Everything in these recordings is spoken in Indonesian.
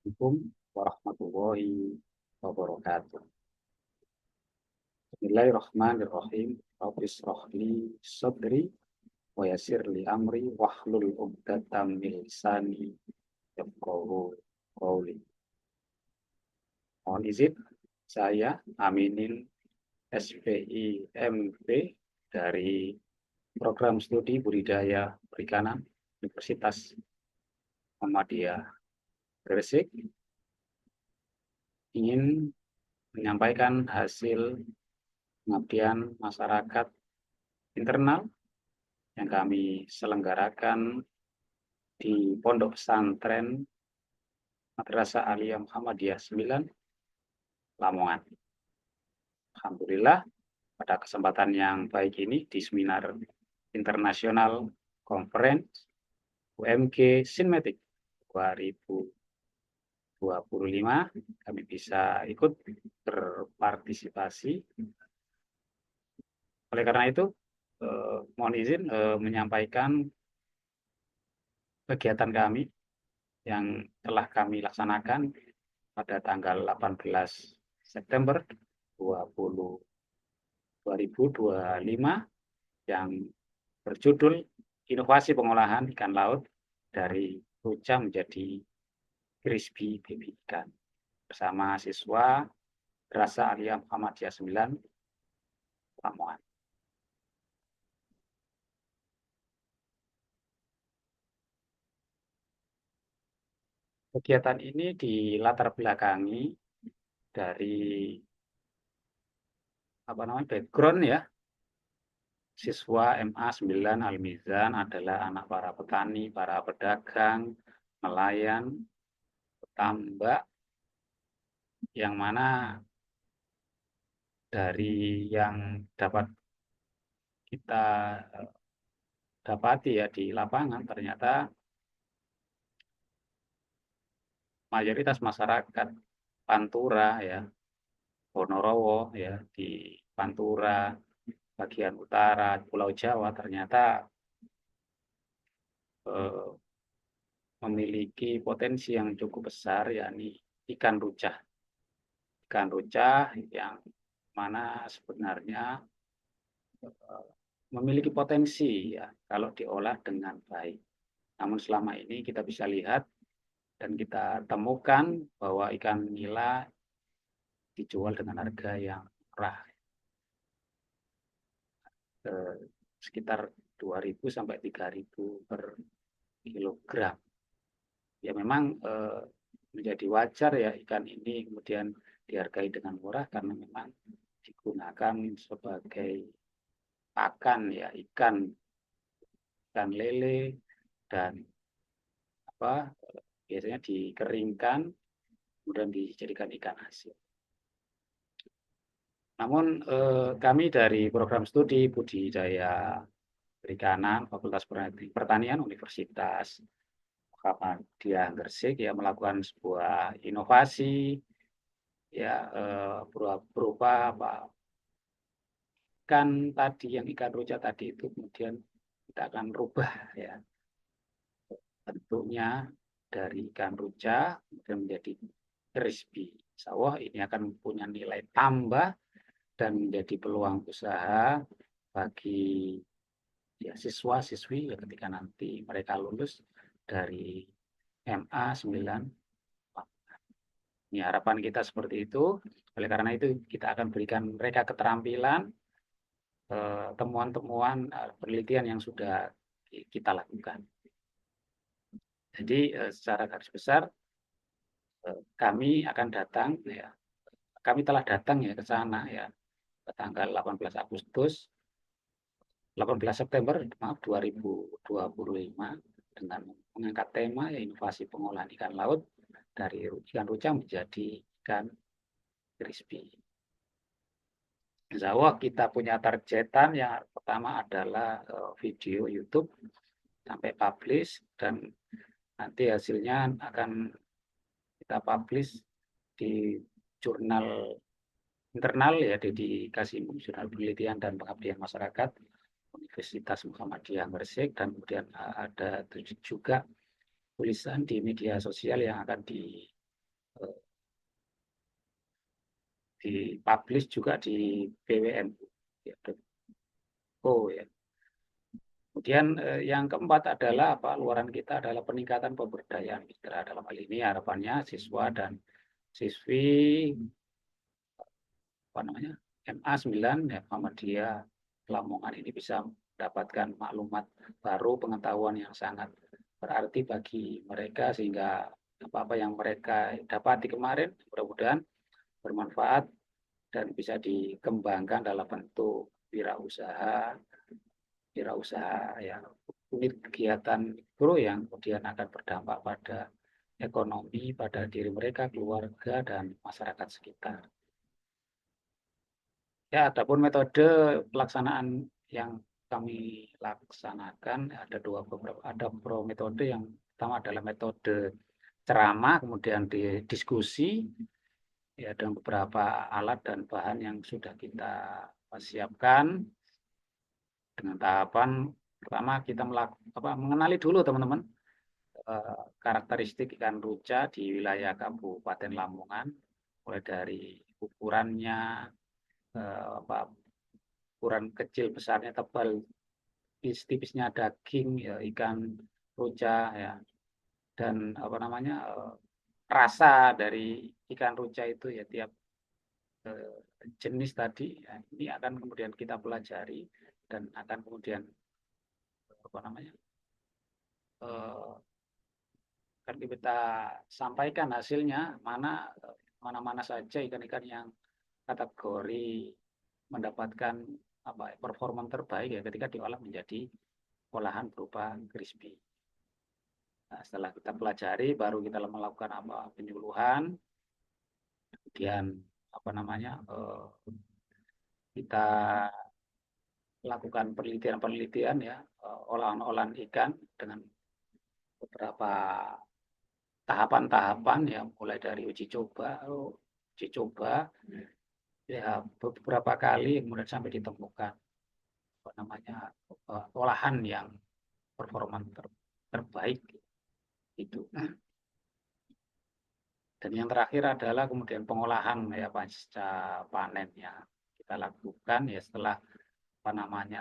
Assalamualaikum warahmatullahi wabarakatuh. Bismillahirrahmanirrahim. Rabbi shrah li sadri wa yassir li amri wahlul 'uqdatam min lisani yafqahu qawli. Mohon izin saya Aminin SPI MP dari Program Studi Budidaya Perikanan Universitas Muhammadiyah Gresik ingin menyampaikan hasil pengabdian masyarakat internal yang kami selenggarakan di Pondok Pesantren Madrasah Aliyah Muhammadiyah 9, Lamongan. Alhamdulillah, pada kesempatan yang baik ini di seminar internasional conference UMG Sinmetik 2025 kami bisa ikut berpartisipasi. Oleh karena itu, mohon izin menyampaikan kegiatan kami yang telah kami laksanakan pada tanggal 18 September 2025 yang berjudul Inovasi Pengolahan Ikan Laut dari Ruca menjadi Crispy Baby Ikan bersama siswa Madrasah Aliyah Muhammadiyah 9, Lamongan. Kegiatan ini dilatar belakangi dari background ya. Siswa MA 9 Al-Mizan adalah anak para petani, para pedagang, nelayan, petambak, yang mana dari yang dapat kita dapati ya di lapangan, ternyata mayoritas masyarakat Pantura ya, Ponorogo ya, di Pantura bagian utara Pulau Jawa ternyata memiliki potensi yang cukup besar, yakni ikan rucah. Ikan rucah yang mana sebenarnya memiliki potensi ya kalau diolah dengan baik. Namun selama ini kita bisa lihat dan kita temukan bahwa ikan nila dijual dengan harga yang murah, sekitar 2.000 sampai 3.000 per kilogram. Ya memang menjadi wajar ya ikan ini kemudian dihargai dengan murah karena memang digunakan sebagai pakan ya ikan lele dan biasanya dikeringkan kemudian dijadikan ikan hasil. Namun kami dari program studi budidaya perikanan Fakultas Pertanian Universitas Muhammadiyah Gresik ya melakukan sebuah inovasi ya berupa ikan tadi yang ikan ruca tadi itu kemudian kita akan rubah ya bentuknya dari ikan ruca kemudian menjadi crispy. Insya ini akan punya nilai tambah dan menjadi peluang usaha bagi ya, siswa-siswi ya, ketika nanti mereka lulus dari MA 9. Ini harapan kita seperti itu. Oleh karena itu kita akan berikan mereka keterampilan, temuan-temuan penelitian yang sudah kita lakukan. Jadi secara garis besar kami akan datang ya. Kami telah datang ya ke sana ya tanggal 18 September maaf 2025 dengan mengangkat tema ya inovasi pengolahan ikan laut dari ikan ruca menjadi ikan crispy. Insya Allah kita punya targetan yang pertama adalah video YouTube sampai publish dan nanti hasilnya akan kita publish di jurnal internal ya dedikasi jurnal penelitian dan pengabdian masyarakat Universitas Muhammadiyah Gresik dan kemudian ada juga tulisan di media sosial yang akan dipublish juga di BWN ya. Oh ya. Kemudian yang keempat adalah luaran kita adalah peningkatan pemberdayaan mitra. Dalam hal ini harapannya siswa dan siswi MA 9 ya, Muhammadiyah Lamongan ini bisa mendapatkan maklumat baru, pengetahuan yang sangat berarti bagi mereka, sehingga apa-apa yang mereka dapati kemarin mudah-mudahan bermanfaat dan bisa dikembangkan dalam bentuk wirausaha ya, unit kegiatan mikro yang kemudian akan berdampak pada ekonomi, pada diri mereka, keluarga, dan masyarakat sekitar. Ya, adapun metode pelaksanaan yang kami laksanakan ada beberapa metode. Yang pertama adalah metode ceramah, kemudian diskusi ya, dan beberapa alat dan bahan yang sudah kita siapkan dengan tahapan pertama kita mengenali dulu teman-teman karakteristik ikan ruca di wilayah Kabupaten Lamongan, mulai dari ukurannya, ukuran kecil, besarnya, tebal, tipisnya daging ya, ikan ruca ya, dan rasa dari ikan ruca itu ya, tiap jenis tadi ya, ini akan kemudian kita pelajari dan akan kemudian akan kita sampaikan hasilnya, mana saja ikan-ikan yang kategori mendapatkan performa terbaik ya ketika diolah menjadi olahan berupa crispy. Nah, setelah kita pelajari, baru kita melakukan penyuluhan, kemudian kita lakukan penelitian ya, olahan-olahan ikan dengan beberapa tahapan-tahapan ya, mulai dari uji coba ya beberapa kali, kemudian sampai ditemukan olahan yang performa terbaik itu. Dan yang terakhir adalah kemudian pengolahan ya pasca panen ya kita lakukan ya, setelah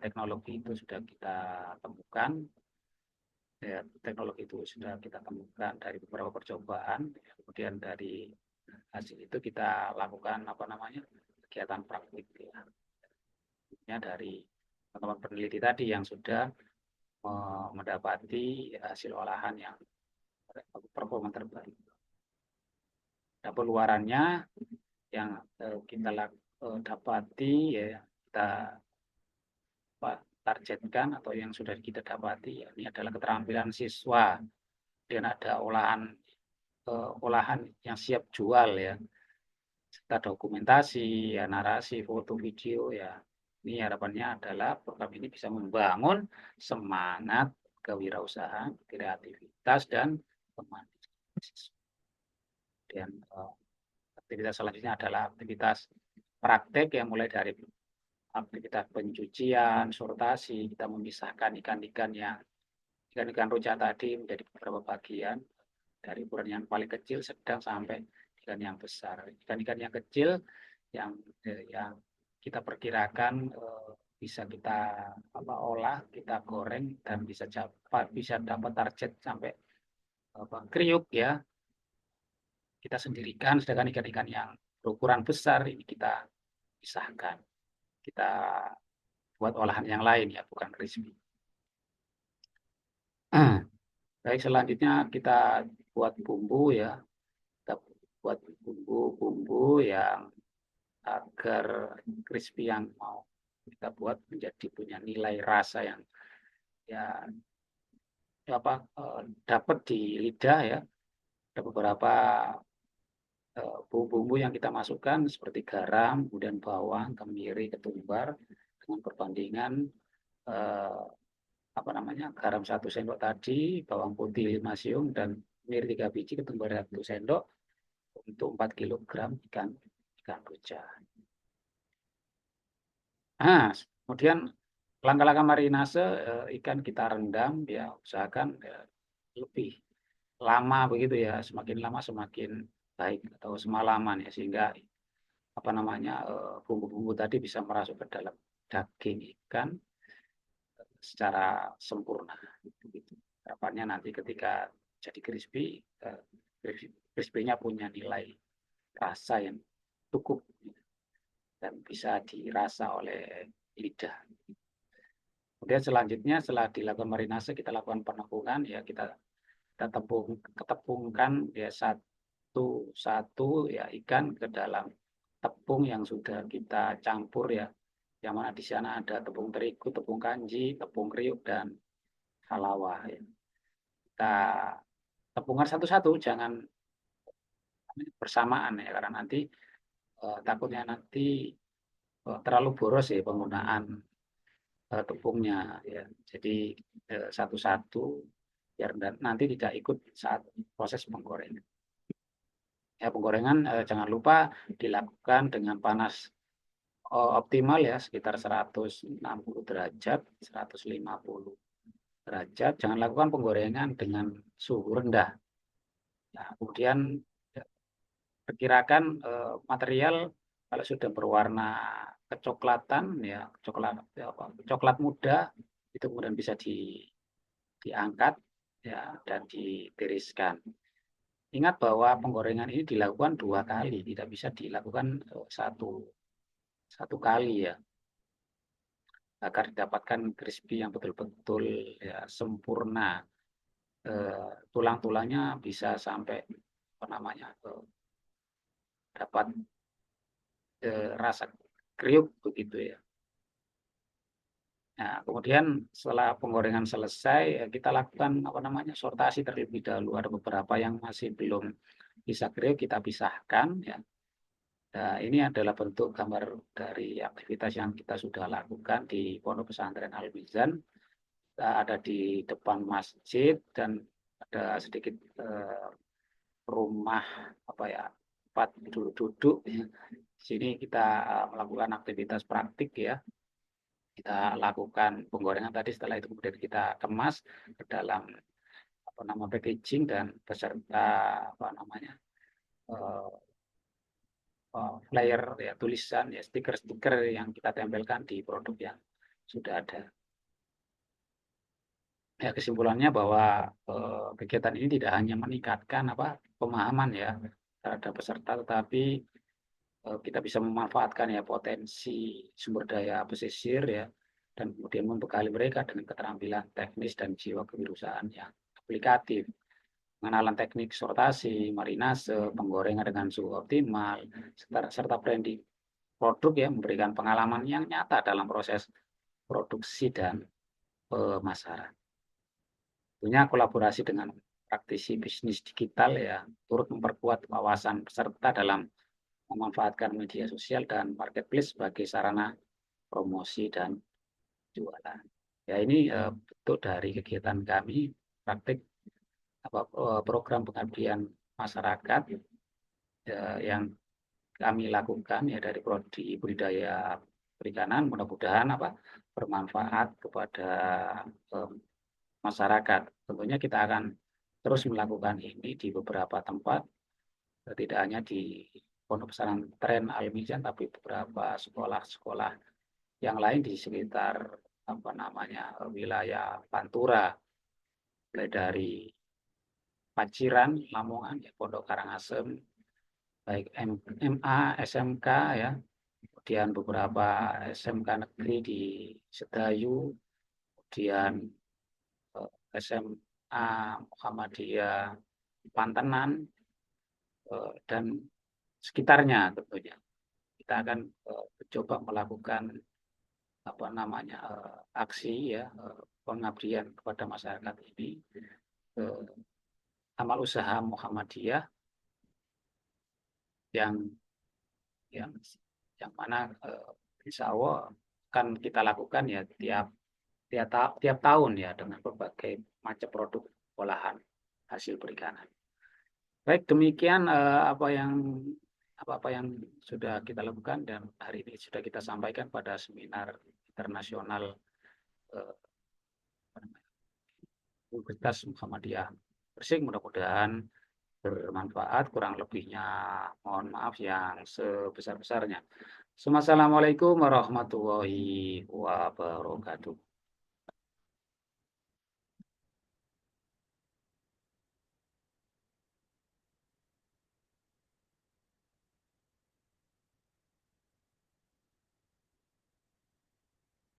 teknologi itu sudah kita temukan ya, dari beberapa percobaan ya, kemudian dari hasil itu kita lakukan kegiatan praktik ya, dari teman-teman peneliti tadi yang sudah mendapati hasil olahan yang performa terbaik. Nah, peluarannya yang kita dapati ya, kita targetkan atau yang sudah kita dapati ya, ini adalah keterampilan siswa dan ada olahan yang siap jual ya, serta dokumentasi ya, narasi, foto, video ya. Ini harapannya adalah program ini bisa membangun semangat kewirausahaan, kreativitas, dan kemandirian. Dan aktivitas selanjutnya adalah aktivitas praktek yang mulai dari aktivitas pencucian, sortasi, kita memisahkan ikan-ikan ruca tadi menjadi beberapa bagian, dari ukuran yang paling kecil, sedang, sampai ikan yang besar. Ikan-ikan yang kecil yang kita perkirakan bisa kita olah, kita goreng, dan bisa dapat target sampai kriuk ya, kita sendirikan. Sedangkan ikan-ikan yang berukuran besar ini kita pisahkan, kita buat olahan yang lain ya, bukan crispy. Baik, selanjutnya kita buat bumbu ya, kita buat bumbu yang agar crispy yang mau kita buat menjadi punya nilai rasa yang ya dapat di lidah ya. Ada beberapa bumbu-bumbu yang kita masukkan seperti garam, kemudian bawang, kemiri, ketumbar, dengan perbandingan garam 1 sendok tadi, bawang putih 5 siung, dan kemiri 3 biji, ketumbar 1 sendok untuk 4 kg ikan ruca. Nah, kemudian langkah-langkah marinase ikan kita rendam ya, usahakan lebih lama begitu ya, semakin lama semakin baik, atau semalaman ya, sehingga apa namanya bumbu-bumbu tadi bisa merasuk ke dalam daging ikan secara sempurna. Gitu. Harapannya nanti ketika jadi crispy, crispy-nya punya nilai rasa yang cukup dan bisa dirasa oleh lidah. Kemudian selanjutnya setelah dilakukan marinase kita lakukan penepungan ya kita ketepungkan ya satu ya ikan ke dalam tepung yang sudah kita campur ya. Yang mana di sana ada tepung terigu, tepung kanji, tepung kriuk dan halawa ya. Kita tepungkan satu-satu jangan bersamaan ya karena nanti takutnya nanti terlalu boros ya penggunaan tepungnya ya. Jadi satu-satu biar nanti tidak ikut saat proses penggorengan. Ya penggorengan jangan lupa dilakukan dengan panas optimal ya sekitar 160 derajat, 150 derajat. Jangan lakukan penggorengan dengan suhu rendah. Nah, kemudian perkirakan material kalau sudah berwarna kecoklatan ya coklat muda itu kemudian bisa diangkat ya dan ditiriskan. Ingat bahwa penggorengan ini dilakukan 2 kali, tidak bisa dilakukan satu kali ya, agar didapatkan crispy yang betul-betul ya, sempurna. Tulang-tulangnya bisa sampai apa namanya dapat rasa kriuk begitu ya. Nah, kemudian setelah penggorengan selesai, kita lakukan apa namanya sortasi terlebih dahulu. Ada beberapa yang masih belum bisa kriuk, kita pisahkan ya. Nah, ini adalah bentuk gambar dari aktivitas yang kita sudah lakukan di Pondok Pesantren Al Mizan. Ada di depan masjid dan ada sedikit rumah apa ya tempat duduk-duduk. Di sini kita melakukan aktivitas praktik ya. Kita lakukan penggorengan tadi, setelah itu kemudian kita kemas ke dalam apa nama packaging dan beserta apa namanya flyer ya tulisan ya stiker-stiker yang kita tempelkan di produk yang sudah ada. Ya kesimpulannya bahwa kegiatan ini tidak hanya meningkatkan apa pemahaman ya terhadap peserta, tetapi kita bisa memanfaatkan ya potensi sumber daya pesisir ya dan kemudian membekali mereka dengan keterampilan teknis dan jiwa kewirausahaan yang aplikatif. Pengenalan teknik sortasi, marinase, penggorengan dengan suhu optimal, serta branding produk ya memberikan pengalaman yang nyata dalam proses produksi dan pemasaran. Tentunya kolaborasi dengan praktisi bisnis digital ya turut memperkuat wawasan peserta dalam memanfaatkan media sosial dan marketplace sebagai sarana promosi dan jualan. Ya ini bentuk dari kegiatan kami praktik program pengabdian masyarakat yang kami lakukan ya dari prodi budidaya perikanan, mudah-mudahan bermanfaat kepada masyarakat. Tentunya kita akan terus melakukan ini di beberapa tempat, tidak hanya di Pondok Pesantren Al Mizan, tapi beberapa sekolah-sekolah yang lain di sekitar wilayah Pantura, mulai dari Paciran, Lamongan, ya, Pondok Karangasem, baik MA, SMK ya, kemudian beberapa SMK negeri di Sedayu, kemudian SMA Muhammadiyah Pantenan dan sekitarnya tentunya. Kita akan coba melakukan aksi ya pengabdian kepada masyarakat ini amal usaha Muhammadiyah yang mana insya Allah akan kita lakukan ya tiap tahun ya dengan berbagai macam produk olahan hasil perikanan. Baik, demikian apa yang sudah kita lakukan dan hari ini sudah kita sampaikan pada seminar internasional Universitas Muhammadiyah Gresik. Mudah-mudahan bermanfaat, kurang lebihnya mohon maaf yang sebesar-besarnya. Assalamualaikum warahmatullahi wabarakatuh.